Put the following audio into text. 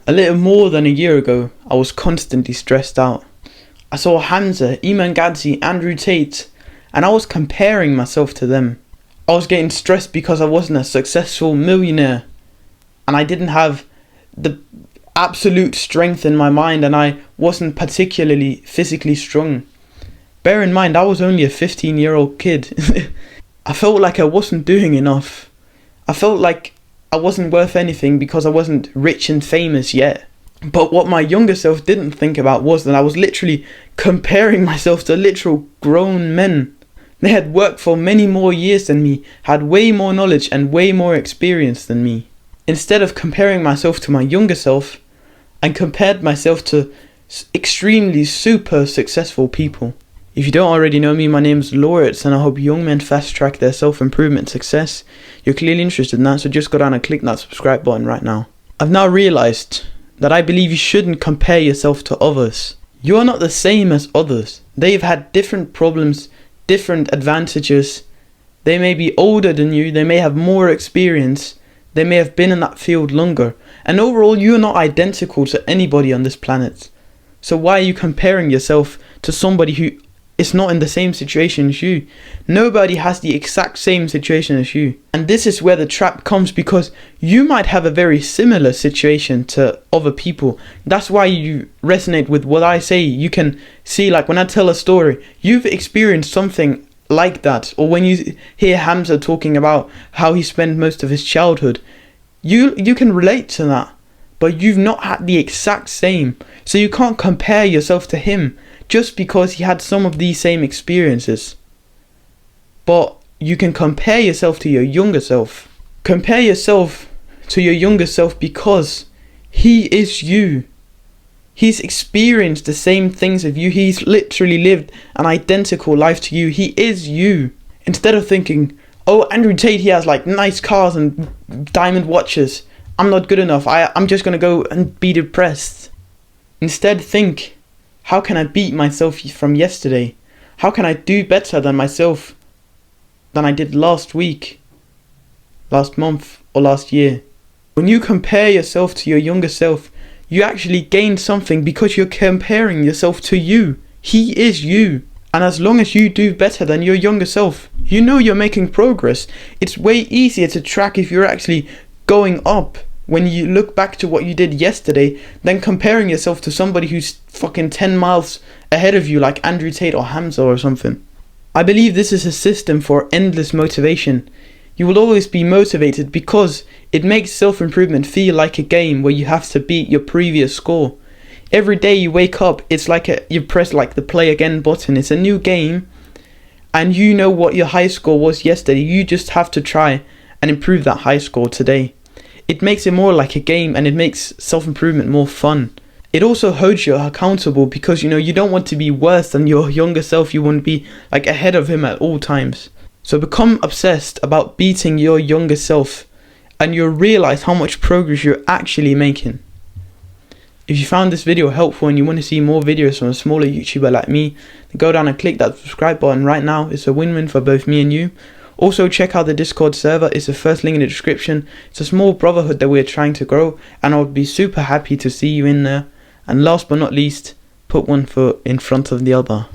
A little more than a year ago, I was constantly stressed out. I saw Hamza, Iman Gadzhi, Andrew Tate, and I was comparing myself to them. I was getting stressed because I wasn't a successful millionaire, and I didn't have the absolute strength in my mind, and I wasn't particularly physically strong. Bear in mind, I was only a 15-year-old kid. I felt like I wasn't doing enough. I felt like I wasn't worth anything because I wasn't rich and famous yet. But what my younger self didn't think about was that I was literally comparing myself to literal grown men. They had worked for many more years than me, had way more knowledge and way more experience than me. Instead of comparing myself to my younger self, I compared myself to extremely super successful people. If you don't already know me, my name is Lauritz, and I help young men fast track their self-improvement success. You're clearly interested in that, so just go down and click that subscribe button right now. I've now realized that I believe you shouldn't compare yourself to others. You are not the same as others. They've had different problems, different advantages. They may be older than you, they may have more experience, they may have been in that field longer, and overall you are not identical to anybody on this planet. So why are you comparing yourself to somebody who is not in the same situation as you? Nobody has the exact same situation as you. And this is where the trap comes, because you might have a very similar situation to other people. That's why you resonate with what I say. You can see, like when I tell a story, you've experienced something like that. Or when you hear Hamza talking about how he spent most of his childhood, you can relate to that. But you've not had the exact same. So you can't compare yourself to him just because he had some of these same experiences. But you can compare yourself to your younger self. Compare yourself to your younger self because he is you. He's experienced the same things as you. He's literally lived an identical life to you. He is you. Instead of thinking, oh, Andrew Tate, he has like nice cars and diamond watches. I'm not good enough. I'm just going to go and be depressed. Instead think, how can I beat myself from yesterday? How can I do better than myself than I did last week, last month, or last year? When you compare yourself to your younger self, you actually gain something because you're comparing yourself to you. He is you. And as long as you do better than your younger self, you know you're making progress. It's way easier to track if you're actually going up when you look back to what you did yesterday than comparing yourself to somebody who's fucking 10 miles ahead of you, like Andrew Tate or Hamza or something. I believe this is a system for endless motivation. You will always be motivated because it makes self-improvement feel like a game where you have to beat your previous score. Every day you wake up, it's like you press like the play again button. It's a new game and you know what your high score was yesterday. You just have to try and improve that high score today. It makes it more like a game, and it makes self-improvement more fun. It also holds you accountable because you don't want to be worse than your younger self. You want to be like ahead of him at all times. So become obsessed about beating your younger self, and you'll realize how much progress you're actually making. If you found this video helpful and you want to see more videos from a smaller YouTuber like me, then go down and click that subscribe button right now. It's a win-win for both me and you. Also check out the Discord server, it's the first link in the description. It's a small brotherhood that we're trying to grow, and I would be super happy to see you in there. And last but not least, put one foot in front of the other.